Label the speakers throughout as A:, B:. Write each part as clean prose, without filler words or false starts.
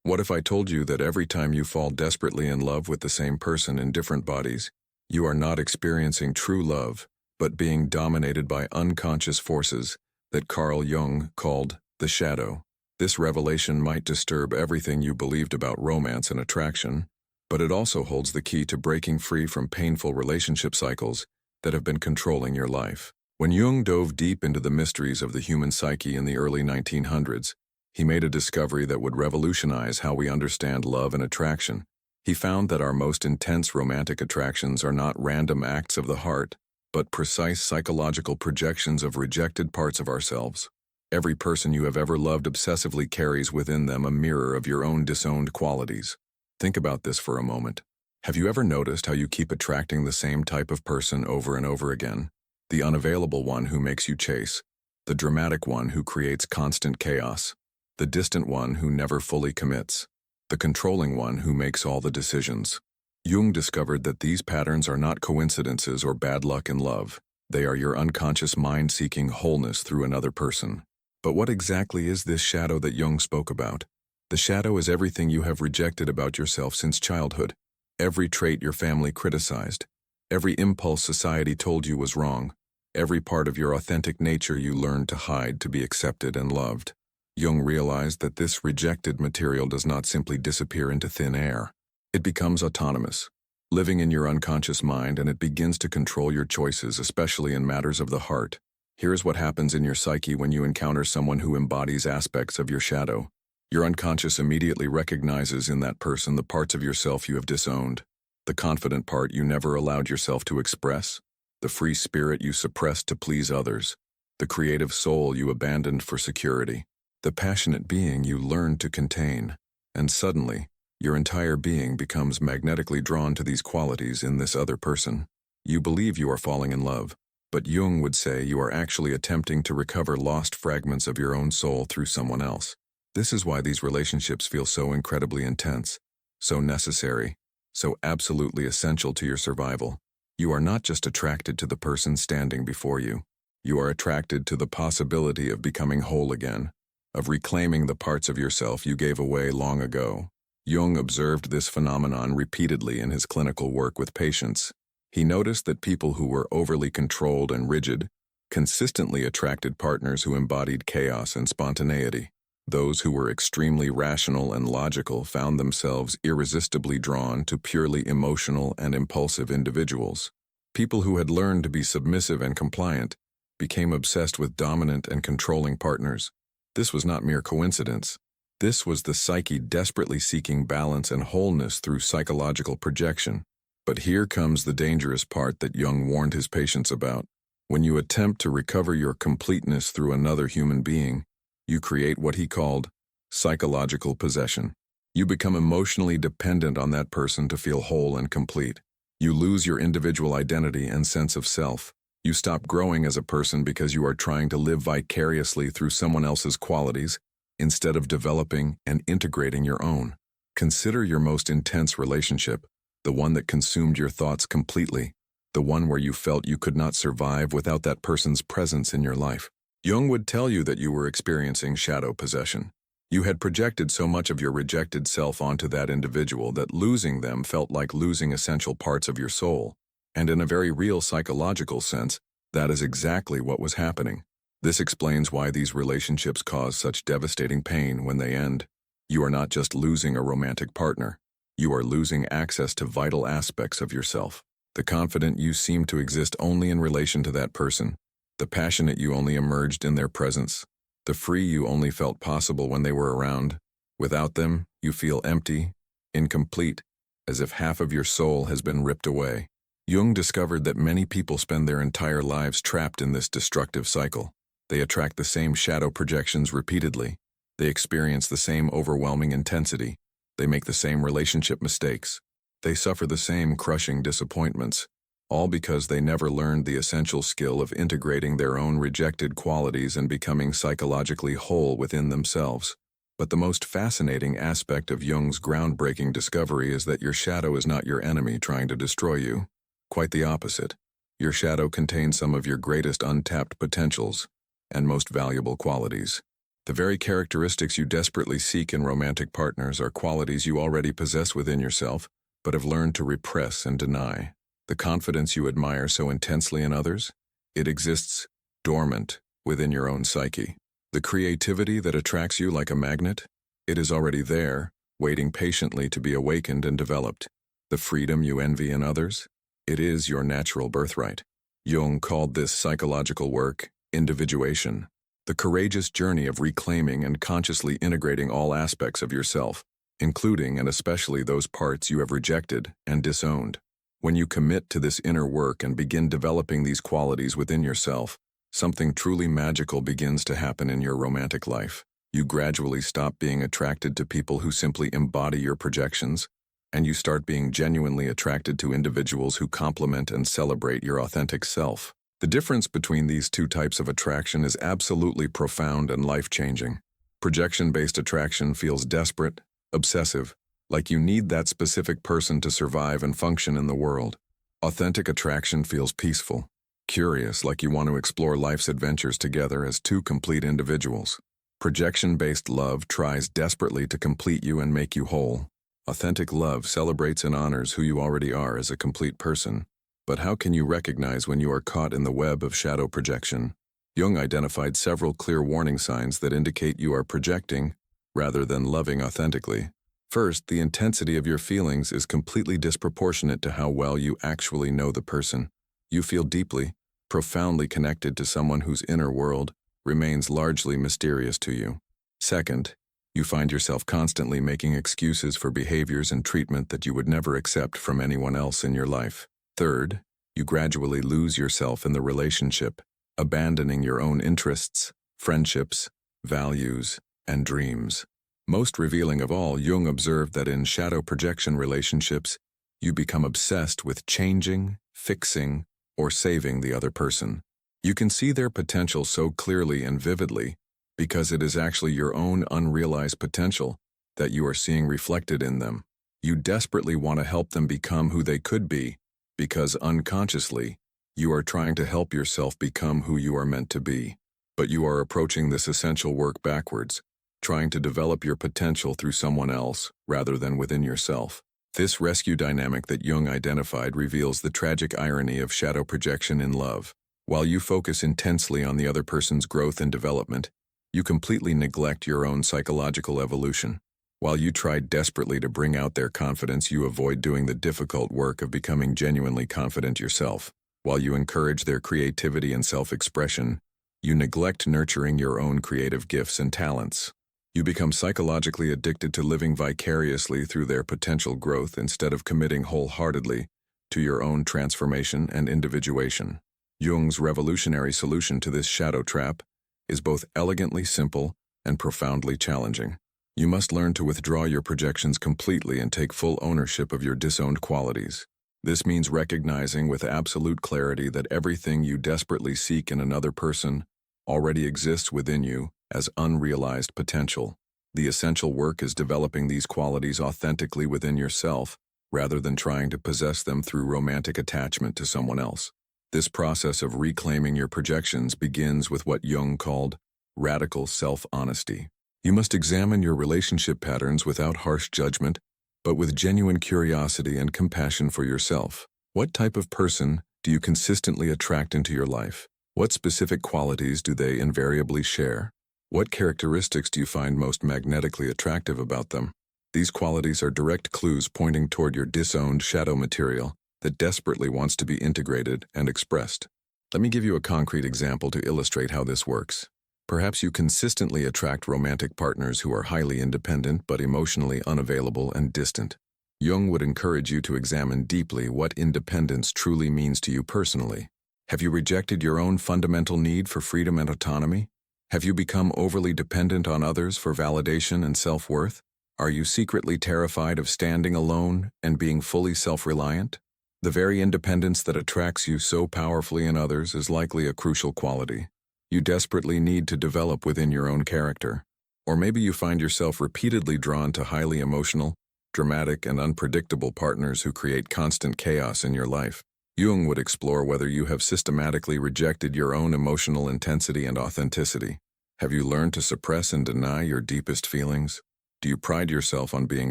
A: What if I told you that every time you fall desperately in love with the same person in different bodies, you are not experiencing true love, but being dominated by unconscious forces that Carl Jung called the shadow? This revelation might disturb everything you believed about romance and attraction, but it also holds the key to breaking free from painful relationship cycles that have been controlling your life. When Jung dove deep into the mysteries of the human psyche in the early 1900s, he made a discovery that would revolutionize how we understand love and attraction. He found that our most intense romantic attractions are not random acts of the heart, but precise psychological projections of rejected parts of ourselves. Every person you have ever loved obsessively carries within them a mirror of your own disowned qualities. Think about this for a moment. Have you ever noticed how you keep attracting the same type of person over and over again? The unavailable one who makes you chase, the dramatic one who creates constant chaos, the distant one who never fully commits, the controlling one who makes all the decisions. Jung discovered that these patterns are not coincidences or bad luck in love. They are your unconscious mind seeking wholeness through another person. But what exactly is this shadow that Jung spoke about? The shadow is everything you have rejected about yourself since childhood. Every trait your family criticized. Every impulse society told you was wrong. Every part of your authentic nature you learned to hide to be accepted and loved. Jung realized that this rejected material does not simply disappear into thin air. It becomes autonomous, living in your unconscious mind, and it begins to control your choices, especially in matters of the heart. Here's what happens in your psyche when you encounter someone who embodies aspects of your shadow. Your unconscious immediately recognizes in that person the parts of yourself you have disowned, the confident part you never allowed yourself to express, the free spirit you suppressed to please others, the creative soul you abandoned for security, the passionate being you learned to contain. And suddenly, your entire being becomes magnetically drawn to these qualities in this other person. You believe you are falling in love, but Jung would say you are actually attempting to recover lost fragments of your own soul through someone else. This is why these relationships feel so incredibly intense, so necessary, so absolutely essential to your survival. You are not just attracted to the person standing before you. You are attracted to the possibility of becoming whole again, of reclaiming the parts of yourself you gave away long ago. Jung observed this phenomenon repeatedly in his clinical work with patients. He noticed that people who were overly controlled and rigid consistently attracted partners who embodied chaos and spontaneity. Those who were extremely rational and logical found themselves irresistibly drawn to purely emotional and impulsive individuals. People who had learned to be submissive and compliant became obsessed with dominant and controlling partners. This was not mere coincidence. This was the psyche desperately seeking balance and wholeness through psychological projection. But here comes the dangerous part that Jung warned his patients about. When you attempt to recover your completeness through another human being, you create what he called psychological possession. You become emotionally dependent on that person to feel whole and complete. You lose your individual identity and sense of self. You stop growing as a person because you are trying to live vicariously through someone else's qualities instead of developing and integrating your own. Consider your most intense relationship, the one that consumed your thoughts completely, the one where you felt you could not survive without that person's presence in your life. Jung would tell you that you were experiencing shadow possession. You had projected so much of your rejected self onto that individual that losing them felt like losing essential parts of your soul. And in a very real psychological sense, that is exactly what was happening. This explains why these relationships cause such devastating pain when they end. You are not just losing a romantic partner. You are losing access to vital aspects of yourself. The confident you seem to exist only in relation to that person. The passionate you only emerged in their presence. The free you only felt possible when they were around. Without them, you feel empty, incomplete, as if half of your soul has been ripped away. Jung discovered that many people spend their entire lives trapped in this destructive cycle. They attract the same shadow projections repeatedly. They experience the same overwhelming intensity. They make the same relationship mistakes. They suffer the same crushing disappointments, all because they never learned the essential skill of integrating their own rejected qualities and becoming psychologically whole within themselves. But the most fascinating aspect of Jung's groundbreaking discovery is that your shadow is not your enemy trying to destroy you. Quite the opposite. Your shadow contains some of your greatest untapped potentials and most valuable qualities. The very characteristics you desperately seek in romantic partners are qualities you already possess within yourself, but have learned to repress and deny. The confidence you admire so intensely in others, it exists dormant within your own psyche. The creativity that attracts you like a magnet, it is already there, waiting patiently to be awakened and developed. The freedom you envy in others, it is your natural birthright. Jung called this psychological work individuation, the courageous journey of reclaiming and consciously integrating all aspects of yourself, including and especially those parts you have rejected and disowned. When you commit to this inner work and begin developing these qualities within yourself, something truly magical begins to happen in your romantic life. You gradually stop being attracted to people who simply embody your projections, and you start being genuinely attracted to individuals who complement and celebrate your authentic self. The difference between these two types of attraction is absolutely profound and life-changing. Projection-based attraction feels desperate, obsessive, like you need that specific person to survive and function in the world. Authentic attraction feels peaceful, curious, like you want to explore life's adventures together as two complete individuals. Projection-based love tries desperately to complete you and make you whole. Authentic love celebrates and honors who you already are as a complete person. But how can you recognize when you are caught in the web of shadow projection? Jung identified several clear warning signs that indicate you are projecting rather than loving authentically. First, the intensity of your feelings is completely disproportionate to how well you actually know the person. You feel deeply, profoundly connected to someone whose inner world remains largely mysterious to you. Second, you find yourself constantly making excuses for behaviors and treatment that you would never accept from anyone else in your life. Third, you gradually lose yourself in the relationship, abandoning your own interests, friendships, values, and dreams. Most revealing of all, Jung observed that in shadow projection relationships, you become obsessed with changing, fixing, or saving the other person. You can see their potential so clearly and vividly because it is actually your own unrealized potential that you are seeing reflected in them. You desperately want to help them become who they could be, because unconsciously, you are trying to help yourself become who you are meant to be. But you are approaching this essential work backwards, trying to develop your potential through someone else rather than within yourself. This rescue dynamic that Jung identified reveals the tragic irony of shadow projection in love. While you focus intensely on the other person's growth and development, you completely neglect your own psychological evolution. While you try desperately to bring out their confidence, you avoid doing the difficult work of becoming genuinely confident yourself. While you encourage their creativity and self-expression, you neglect nurturing your own creative gifts and talents. You become psychologically addicted to living vicariously through their potential growth instead of committing wholeheartedly to your own transformation and individuation. Jung's revolutionary solution to this shadow trap is both elegantly simple and profoundly challenging. You must learn to withdraw your projections completely and take full ownership of your disowned qualities. This means recognizing with absolute clarity that everything you desperately seek in another person already exists within you as unrealized potential. The essential work is developing these qualities authentically within yourself, rather than trying to possess them through romantic attachment to someone else. This process of reclaiming your projections begins with what Jung called radical self-honesty. You must examine your relationship patterns without harsh judgment, but with genuine curiosity and compassion for yourself. What type of person do you consistently attract into your life? What specific qualities do they invariably share? What characteristics do you find most magnetically attractive about them? These qualities are direct clues pointing toward your disowned shadow material that desperately wants to be integrated and expressed. Let me give you a concrete example to illustrate how this works. Perhaps you consistently attract romantic partners who are highly independent but emotionally unavailable and distant. Jung would encourage you to examine deeply what independence truly means to you personally. Have you rejected your own fundamental need for freedom and autonomy? Have you become overly dependent on others for validation and self-worth? Are you secretly terrified of standing alone and being fully self-reliant? The very independence that attracts you so powerfully in others is likely a crucial quality you desperately need to develop within your own character. Or maybe you find yourself repeatedly drawn to highly emotional, dramatic, and unpredictable partners who create constant chaos in your life. Jung would explore whether you have systematically rejected your own emotional intensity and authenticity. Have you learned to suppress and deny your deepest feelings? Do you pride yourself on being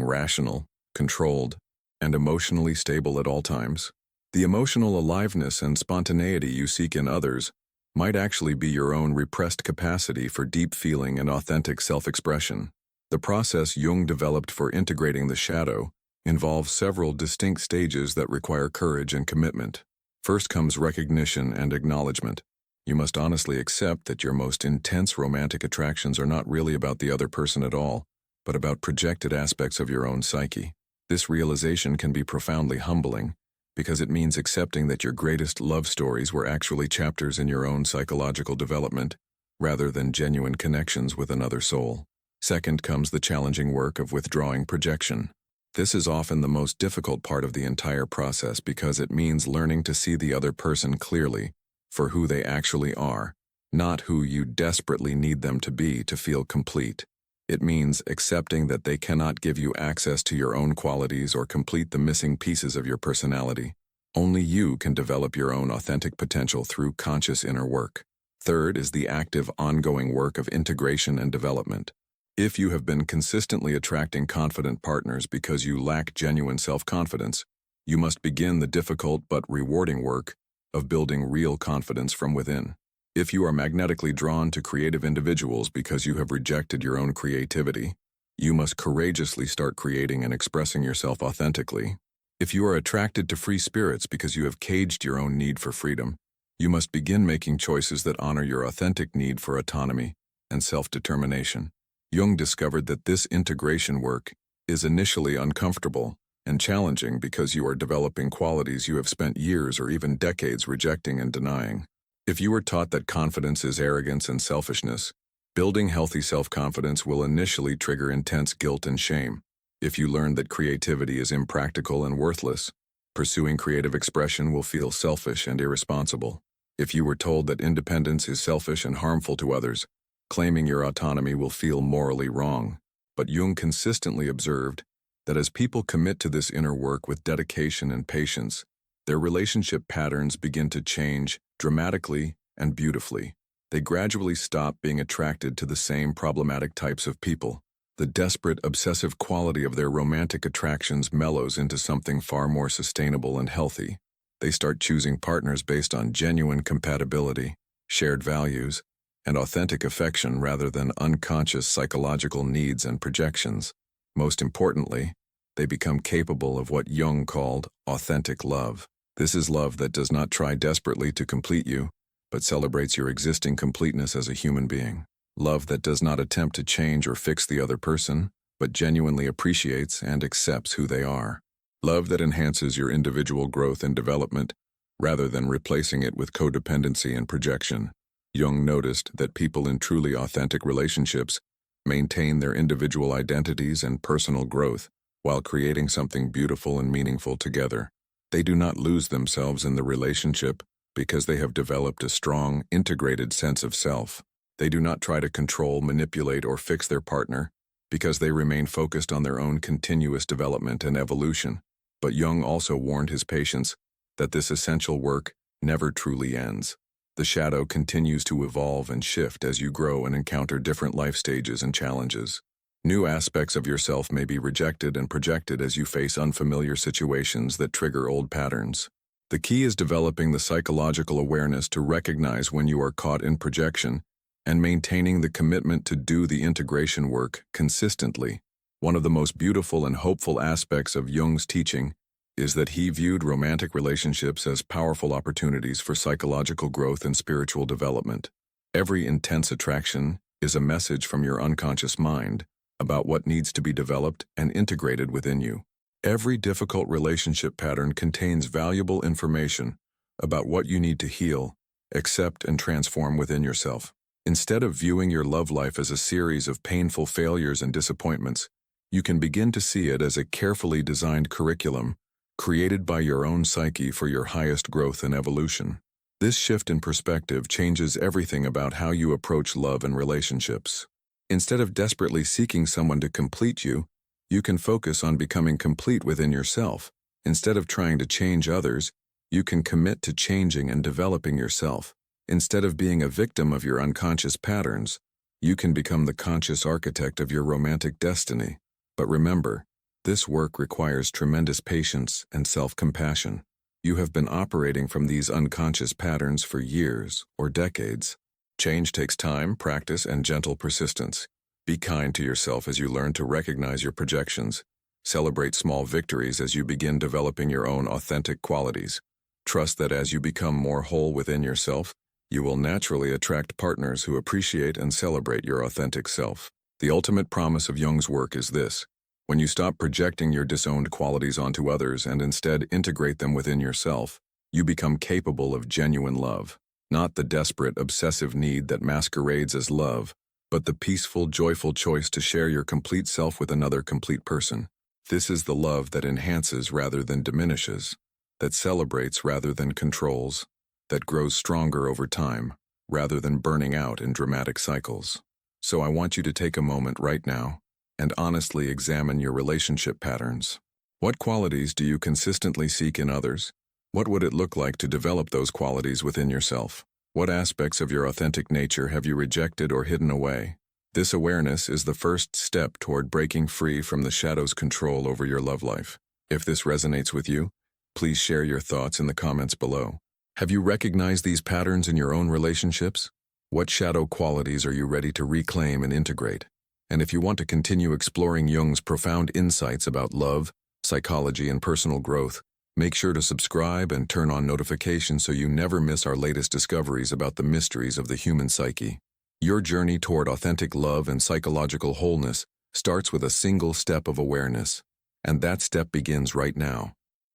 A: rational, controlled, and emotionally stable at all times? The emotional aliveness and spontaneity you seek in others might actually be your own repressed capacity for deep feeling and authentic self-expression. The process Jung developed for integrating the shadow involves several distinct stages that require courage and commitment. First comes recognition and acknowledgement. You must honestly accept that your most intense romantic attractions are not really about the other person at all, but about projected aspects of your own psyche. This realization can be profoundly humbling, because it means accepting that your greatest love stories were actually chapters in your own psychological development, rather than genuine connections with another soul. Second comes the challenging work of withdrawing projection. This is often the most difficult part of the entire process because it means learning to see the other person clearly for who they actually are, not who you desperately need them to be to feel complete. It means accepting that they cannot give you access to your own qualities or complete the missing pieces of your personality. Only you can develop your own authentic potential through conscious inner work. Third is the active, ongoing work of integration and development. If you have been consistently attracting confident partners because you lack genuine self-confidence, you must begin the difficult but rewarding work of building real confidence from within. If you are magnetically drawn to creative individuals because you have rejected your own creativity, you must courageously start creating and expressing yourself authentically. If you are attracted to free spirits because you have caged your own need for freedom, you must begin making choices that honor your authentic need for autonomy and self-determination. Jung discovered that this integration work is initially uncomfortable and challenging because you are developing qualities you have spent years or even decades rejecting and denying. If you were taught that confidence is arrogance and selfishness, building healthy self-confidence will initially trigger intense guilt and shame. If you learn that creativity is impractical and worthless, pursuing creative expression will feel selfish and irresponsible. If you were told that independence is selfish and harmful to others, claiming your autonomy will feel morally wrong. But Jung consistently observed that as people commit to this inner work with dedication and patience, their relationship patterns begin to change dramatically and beautifully. They gradually stop being attracted to the same problematic types of people. The desperate, obsessive quality of their romantic attractions mellows into something far more sustainable and healthy. They start choosing partners based on genuine compatibility, shared values, and authentic affection rather than unconscious psychological needs and projections. Most importantly, they become capable of what Jung called authentic love. This is love that does not try desperately to complete you, but celebrates your existing completeness as a human being. Love that does not attempt to change or fix the other person, but genuinely appreciates and accepts who they are. Love that enhances your individual growth and development, rather than replacing it with codependency and projection. Jung noticed that people in truly authentic relationships maintain their individual identities and personal growth while creating something beautiful and meaningful together. They do not lose themselves in the relationship because they have developed a strong, integrated sense of self. They do not try to control, manipulate, or fix their partner because they remain focused on their own continuous development and evolution. But Jung also warned his patients that this essential work never truly ends. The shadow continues to evolve and shift as you grow and encounter different life stages and challenges. New aspects of yourself may be rejected and projected as you face unfamiliar situations that trigger old patterns. The key is developing the psychological awareness to recognize when you are caught in projection and maintaining the commitment to do the integration work consistently. One of the most beautiful and hopeful aspects of Jung's teaching is that he viewed romantic relationships as powerful opportunities for psychological growth and spiritual development. Every intense attraction is a message from your unconscious mind about what needs to be developed and integrated within you. Every difficult relationship pattern contains valuable information about what you need to heal, accept, and transform within yourself. Instead of viewing your love life as a series of painful failures and disappointments, you can begin to see it as a carefully designed curriculum created by your own psyche for your highest growth and evolution. This shift in perspective changes everything about how you approach love and relationships. Instead of desperately seeking someone to complete you, you can focus on becoming complete within yourself. Instead of trying to change others, you can commit to changing and developing yourself. Instead of being a victim of your unconscious patterns, You can become the conscious architect of your romantic destiny. But remember, this work requires tremendous patience and self-compassion. You have been operating from these unconscious patterns for years or decades. Change takes time, practice, and gentle persistence. Be kind to yourself as you learn to recognize your projections. Celebrate small victories as you begin developing your own authentic qualities. Trust that as you become more whole within yourself, you will naturally attract partners who appreciate and celebrate your authentic self. The ultimate promise of Jung's work is this: when you stop projecting your disowned qualities onto others and instead integrate them within yourself, you become capable of genuine love. Not the desperate, obsessive need that masquerades as love, but the peaceful, joyful choice to share your complete self with another complete person. This is the love that enhances rather than diminishes, that celebrates rather than controls, that grows stronger over time, rather than burning out in dramatic cycles. So I want you to take a moment right now and honestly examine your relationship patterns. What qualities do you consistently seek in others? What would it look like to develop those qualities within yourself? What aspects of your authentic nature have you rejected or hidden away? This awareness is the first step toward breaking free from the shadow's control over your love life. If this resonates with you, please share your thoughts in the comments below. Have you recognized these patterns in your own relationships? What shadow qualities are you ready to reclaim and integrate? And if you want to continue exploring Jung's profound insights about love, psychology, and personal growth, make sure to subscribe and turn on notifications so you never miss our latest discoveries about the mysteries of the human psyche. Your journey toward authentic love and psychological wholeness starts with a single step of awareness, and that step begins right now.